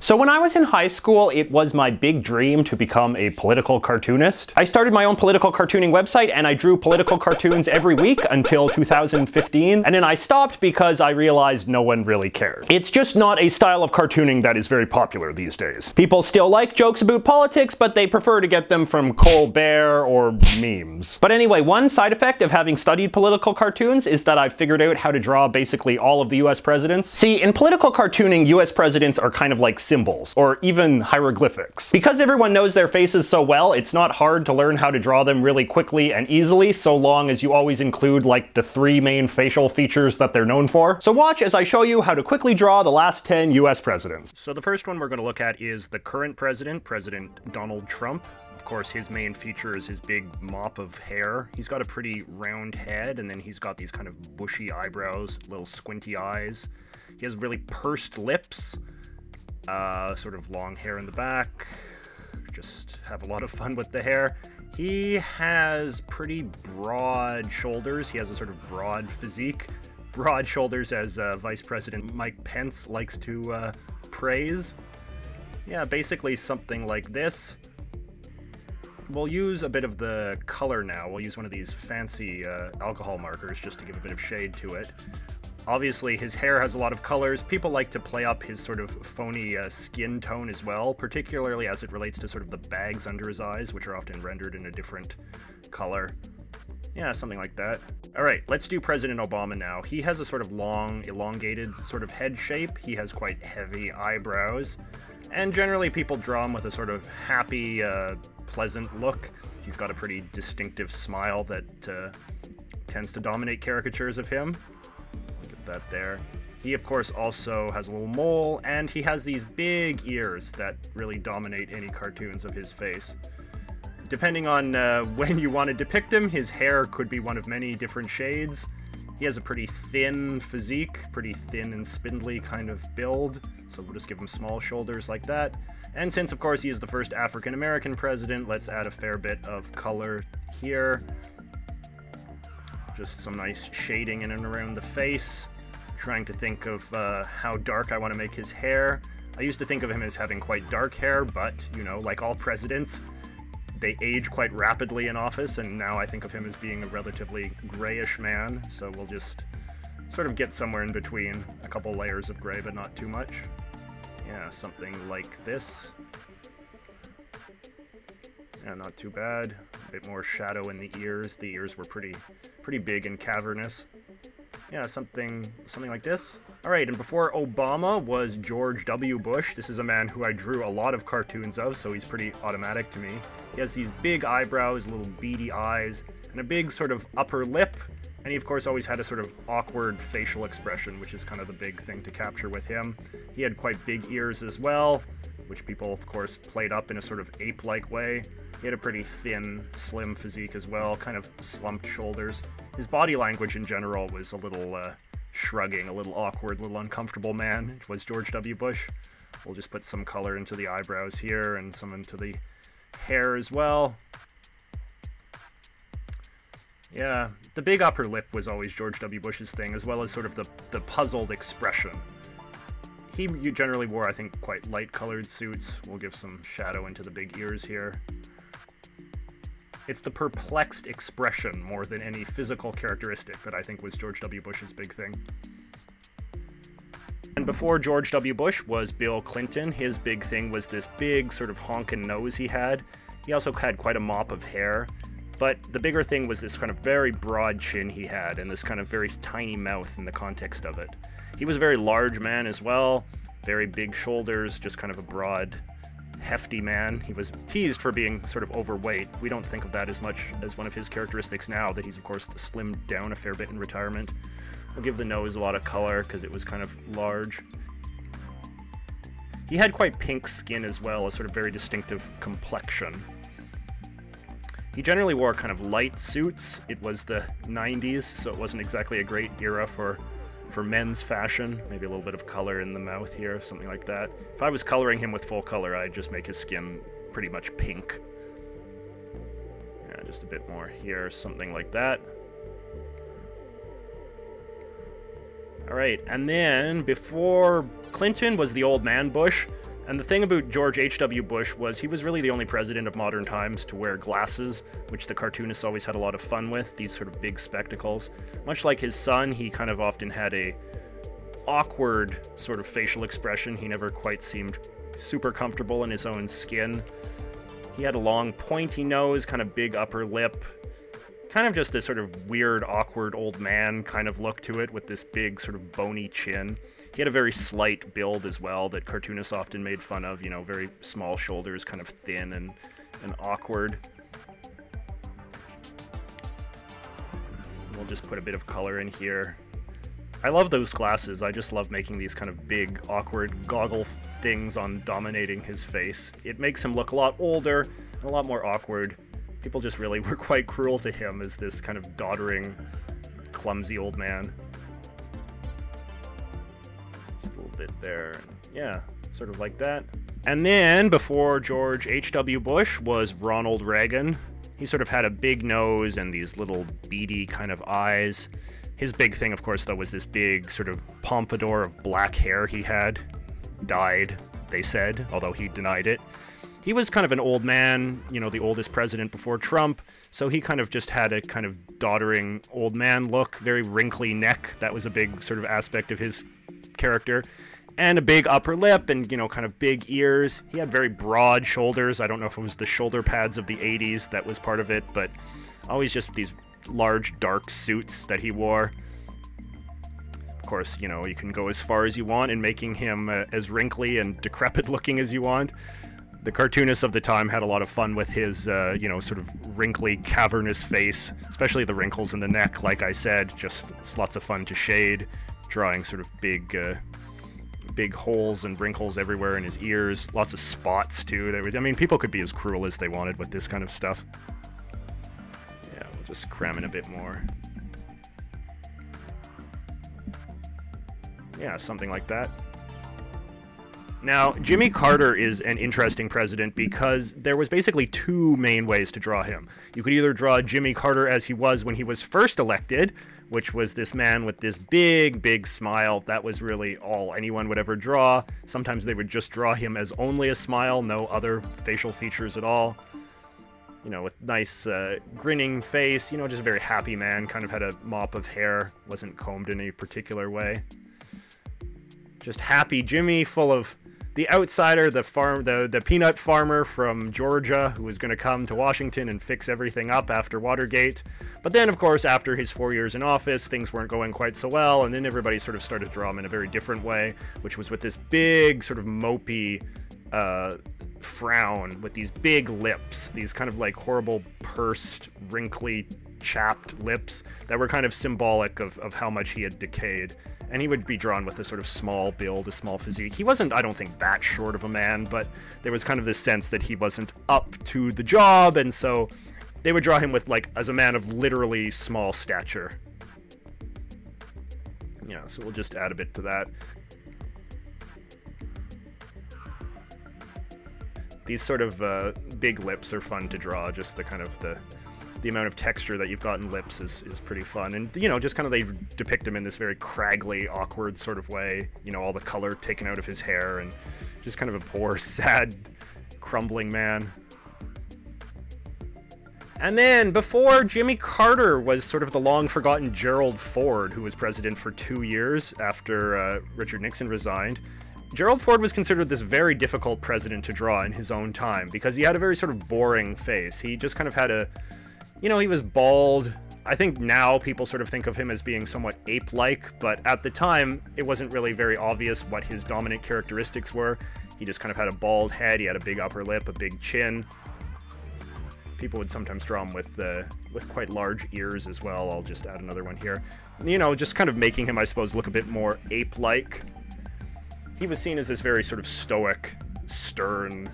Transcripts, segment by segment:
So when I was in high school, it was my big dream to become a political cartoonist. I started my own political cartooning website and I drew political cartoons every week until 2015, and then I stopped because I realized no one really cared. It's just not a style of cartooning that is very popular these days. People still like jokes about politics, but they prefer to get them from Colbert or memes. But anyway, one side effect of having studied political cartoons is that I've figured out how to draw basically all of the US presidents. See, in political cartooning, US presidents are kind of like symbols, or even hieroglyphics. Because everyone knows their faces so well, it's not hard to learn how to draw them really quickly and easily, so long as you always include like the 3 main facial features that they're known for. So watch as I show you how to quickly draw the last 10 US presidents. So the first one we're going to look at is the current president, President Donald Trump. Of course, his main feature is his big mop of hair. He's got a pretty round head, and then he's got these kind of bushy eyebrows, little squinty eyes. He has really pursed lips. Sort of long hair in the back, just have a lot of fun with the hair. He has pretty broad shoulders. He has a sort of broad physique. Broad shoulders, as Vice President Mike Pence likes to praise. Yeah, basically something like this. We'll use a bit of the color now. We'll use one of these fancy alcohol markers just to give a bit of shade to it. Obviously, his hair has a lot of colors. People like to play up his sort of phony skin tone as well, particularly as it relates to sort of the bags under his eyes, which are often rendered in a different color. Yeah, something like that. All right, let's do President Obama now. He has a sort of long, elongated sort of head shape. He has quite heavy eyebrows. And generally, people draw him with a sort of happy, pleasant look. He's got a pretty distinctive smile that tends to dominate caricatures of him. That there. He, of course, also has a little mole, and he has these big ears that really dominate any cartoons of his face. Depending on when you want to depict him, his hair could be one of many different shades. He has a pretty thin physique, pretty thin and spindly kind of build, so we'll just give him small shoulders like that. And since, of course, he is the first African-American president, let's add a fair bit of color here. Just some nice shading in and around the face. Trying to think of how dark I want to make his hair. I used to think of him as having quite dark hair, but, you know, like all presidents, they age quite rapidly in office, and now I think of him as being a relatively grayish man, so we'll just sort of get somewhere in between. A couple layers of gray, but not too much. Yeah, something like this. Yeah, not too bad. A bit more shadow in the ears. The ears were pretty big and cavernous. Yeah, something like this. All right, and before Obama was George W. Bush. This is a man who I drew a lot of cartoons of, so he's pretty automatic to me. He has these big eyebrows, little beady eyes, and a big sort of upper lip. And he, of course, always had a sort of awkward facial expression, which is kind of the big thing to capture with him. He had quite big ears as well, which people, of course, played up in a sort of ape-like way. He had a pretty thin, slim physique as well, kind of slumped shoulders. His body language in general was a little shrugging, a little awkward, a little uncomfortable man. It was George W. Bush. We'll just put some color into the eyebrows here and some into the hair as well. Yeah, the big upper lip was always George W. Bush's thing, as well as sort of the puzzled expression. He generally wore, I think, quite light-colored suits. We'll give some shadow into the big ears here. It's the perplexed expression more than any physical characteristic that I think was George W. Bush's big thing. And before George W. Bush was Bill Clinton. His big thing was this big sort of honkin' nose he had. He also had quite a mop of hair. But the bigger thing was this kind of very broad chin he had, and this kind of very tiny mouth in the context of it. He was a very large man as well, very big shoulders, just kind of a broad, hefty man. He was teased for being sort of overweight. We don't think of that as much as one of his characteristics now, that he's, of course, slimmed down a fair bit in retirement. We'll give the nose a lot of color because it was kind of large. He had quite pink skin as well, a sort of very distinctive complexion. He generally wore kind of light suits. It was the 90s, so it wasn't exactly a great era for men's fashion. Maybe a little bit of color in the mouth here, something like that. If I was coloring him with full color, I'd just make his skin pretty much pink. Yeah, just a bit more here, something like that. All right, and then before Clinton was the old man Bush. And the thing about George H.W. Bush was he was really the only president of modern times to wear glasses, which the cartoonists always had a lot of fun with, these sort of big spectacles. Much like his son, he kind of often had a awkward sort of facial expression. He never quite seemed super comfortable in his own skin. He had a long pointy nose, kind of big upper lip, kind of just this sort of weird, awkward old man kind of look to it with this big sort of bony chin. He had a very slight build as well that cartoonists often made fun of, you know, very small shoulders, kind of thin and awkward. We'll just put a bit of color in here. I love those glasses. I just love making these kind of big, awkward goggle things on dominating his face. It makes him look a lot older and a lot more awkward. People just really were quite cruel to him as this kind of doddering, clumsy old man. Just a little bit there. Yeah, sort of like that. And then, before George H.W. Bush was Ronald Reagan. He sort of had a big nose and these little beady kind of eyes. His big thing, of course, though, was this big sort of pompadour of black hair he had. Dyed, they said, although he denied it. He was kind of an old man, you know, the oldest president before Trump, so he kind of just had a kind of doddering old man look, very wrinkly neck. That was a big sort of aspect of his character. And a big upper lip and, you know, kind of big ears. He had very broad shoulders. I don't know if it was the shoulder pads of the 80s that was part of it, but always just these large dark suits that he wore. Of course, you know, you can go as far as you want in making him as wrinkly and decrepit looking as you want. The cartoonists of the time had a lot of fun with his, you know, sort of wrinkly, cavernous face, especially the wrinkles in the neck, like I said. Just, it's lots of fun to shade, drawing sort of big holes and wrinkles everywhere in his ears. Lots of spots, too. I mean, people could be as cruel as they wanted with this kind of stuff. Yeah, we'll just cram in a bit more. Yeah, something like that. Now, Jimmy Carter is an interesting president because there was basically two main ways to draw him. You could either draw Jimmy Carter as he was when he was first elected, which was this man with this big, big smile. That was really all anyone would ever draw. Sometimes they would just draw him as only a smile, no other facial features at all. You know, with nice grinning face, you know, just a very happy man, kind of had a mop of hair, wasn't combed in a particular way. Just happy Jimmy, full of the outsider, the peanut farmer from Georgia who was going to come to Washington and fix everything up after Watergate. But then, of course, after his 4 years in office, things weren't going quite so well, and then everybody sort of started to draw him in a very different way, which was with this big, sort of mopey frown with these big lips, these kind of like horrible, pursed, wrinkly, chapped lips that were kind of symbolic of how much he had decayed. And he would be drawn with a sort of small build, a small physique. He wasn't, I don't think, that short of a man, but there was kind of this sense that he wasn't up to the job, and so they would draw him with, like, as a man of literally small stature. Yeah, so we'll just add a bit to that. These sort of big lips are fun to draw, just the kind of the amount of texture that you've got in lips is pretty fun. And, you know, just kind of they depict him in this very craggly, awkward sort of way. You know, all the color taken out of his hair and just kind of a poor, sad, crumbling man. And then, before Jimmy Carter was sort of the long-forgotten Gerald Ford, who was president for 2 years after Richard Nixon resigned. Gerald Ford was considered this very difficult president to draw in his own time because he had a very sort of boring face. He just kind of had a... You know, he was bald. I think now people sort of think of him as being somewhat ape-like, but at the time, it wasn't really very obvious what his dominant characteristics were. He just kind of had a bald head, he had a big upper lip, a big chin. People would sometimes draw him with quite large ears as well. I'll just add another one here. You know, just kind of making him, I suppose, look a bit more ape-like. He was seen as this very sort of stoic, stern,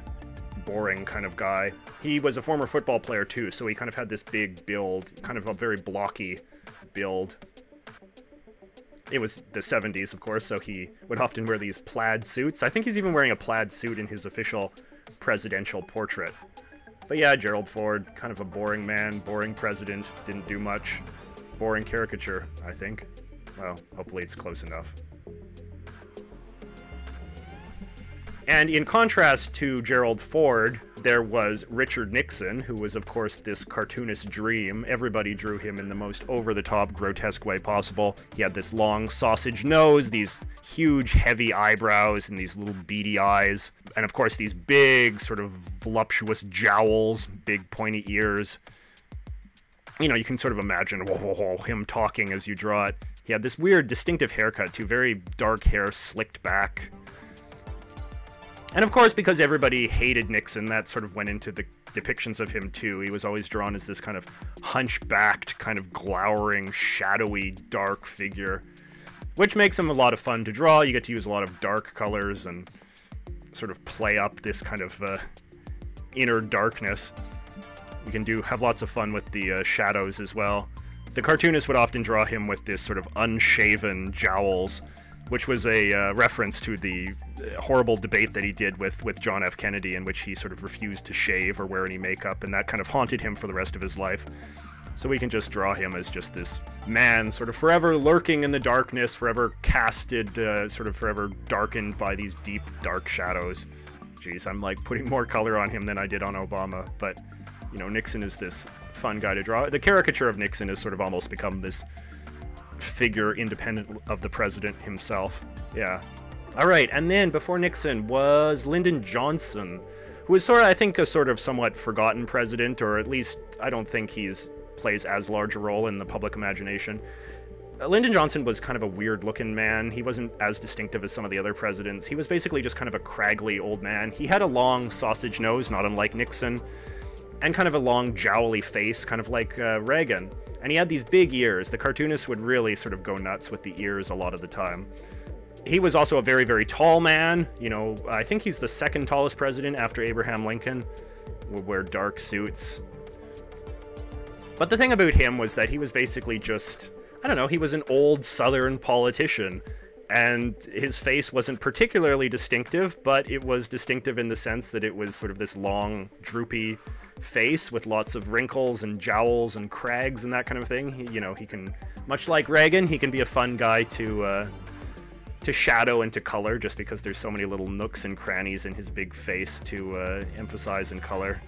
boring kind of guy. He was a former football player too, so he kind of had this big build, kind of a very blocky build. It was the 70s, of course, so he would often wear these plaid suits. I think he's even wearing a plaid suit in his official presidential portrait. But yeah, Gerald Ford, kind of a boring man, boring president, didn't do much. Boring caricature, I think. Well, hopefully it's close enough. And in contrast to Gerald Ford, there was Richard Nixon, who was, of course, this cartoonist dream. Everybody drew him in the most over-the-top, grotesque way possible. He had this long sausage nose, these huge, heavy eyebrows, and these little beady eyes. And, of course, these big, sort of voluptuous jowls, big, pointy ears. You know, you can sort of imagine him talking as you draw it. He had this weird, distinctive haircut, too. Very dark hair, slicked back. And of course, because everybody hated Nixon, that sort of went into the depictions of him too. He was always drawn as this kind of hunchbacked, kind of glowering, shadowy, dark figure, which makes him a lot of fun to draw. You get to use a lot of dark colors and sort of play up this kind of inner darkness. You can have lots of fun with the shadows as well. The cartoonist would often draw him with this sort of unshaven jowls, which was a reference to the horrible debate that he did with John F. Kennedy, in which he sort of refused to shave or wear any makeup, and that kind of haunted him for the rest of his life. So we can just draw him as just this man sort of forever lurking in the darkness, forever casted, sort of forever darkened by these deep, dark shadows. Jeez, I'm like putting more color on him than I did on Obama, but, you know, Nixon is this fun guy to draw. The caricature of Nixon has sort of almost become this figure independent of the president himself. Yeah. All right, and then before Nixon was Lyndon Johnson, who was sort of, I think, a sort of somewhat forgotten president, or at least I don't think plays as large a role in the public imagination. Lyndon Johnson was kind of a weird-looking man. He wasn't as distinctive as some of the other presidents. He was basically just kind of a craggly old man. He had a long sausage nose, not unlike Nixon, and kind of a long jowly face, kind of like Reagan. And he had these big ears. The cartoonists would really sort of go nuts with the ears a lot of the time. He was also a very, very tall man. You know, I think he's the second tallest president after Abraham Lincoln. Would wear dark suits. But the thing about him was that he was basically just, I don't know, he was an old Southern politician. And his face wasn't particularly distinctive, but it was distinctive in the sense that it was sort of this long, droopy face with lots of wrinkles and jowls and crags and that kind of thing. He can, much like Reagan, he can be a fun guy to shadow and to color, just because there's so many little nooks and crannies in his big face to emphasize and color.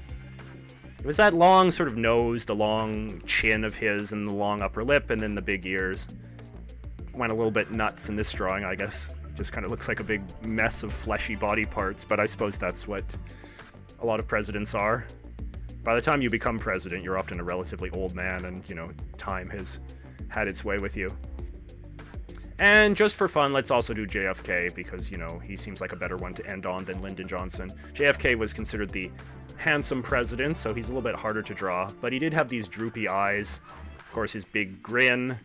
It was that long sort of nose, the long chin of his, and the long upper lip, and then the big ears. Went a little bit nuts in this drawing, I guess. Just kind of looks like a big mess of fleshy body parts, but I suppose that's what a lot of presidents are. By the time you become president, you're often a relatively old man, and, you know, time has had its way with you. And just for fun, let's also do JFK, because, you know, he seems like a better one to end on than Lyndon Johnson. JFK was considered the handsome president, so he's a little bit harder to draw, but he did have these droopy eyes, of course his big grin,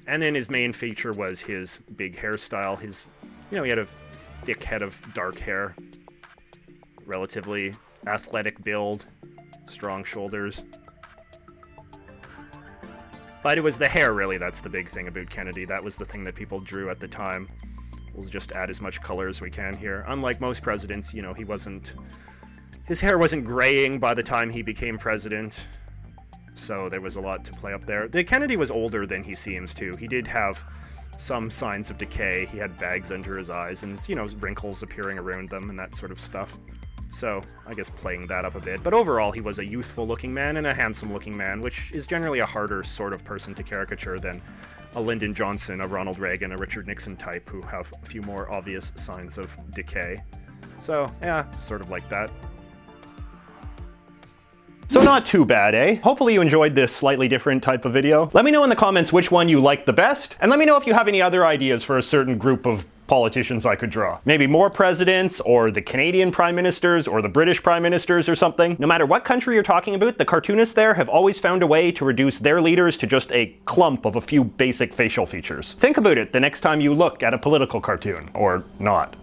and then his main feature was his big hairstyle. He had a thick head of dark hair, relatively athletic build, strong shoulders. But it was the hair, really, that's the big thing about Kennedy. That was the thing that people drew at the time. We'll just add as much color as we can here. Unlike most presidents, you know, his hair wasn't graying by the time he became president. So there was a lot to play up there. Kennedy was older than he seems, too. He did have some signs of decay. He had bags under his eyes and, you know, wrinkles appearing around them and that sort of stuff. So, I guess playing that up a bit. But overall, he was a youthful-looking man and a handsome-looking man, which is generally a harder sort of person to caricature than a Lyndon Johnson, a Ronald Reagan, a Richard Nixon type, who have a few more obvious signs of decay. So, yeah, sort of like that. So not too bad, eh? Hopefully you enjoyed this slightly different type of video. Let me know in the comments which one you liked the best, and let me know if you have any other ideas for a certain group of politicians I could draw. Maybe more presidents, or the Canadian prime ministers, or the British prime ministers or something. No matter what country you're talking about, the cartoonists there have always found a way to reduce their leaders to just a clump of a few basic facial features. Think about it the next time you look at a political cartoon, or not.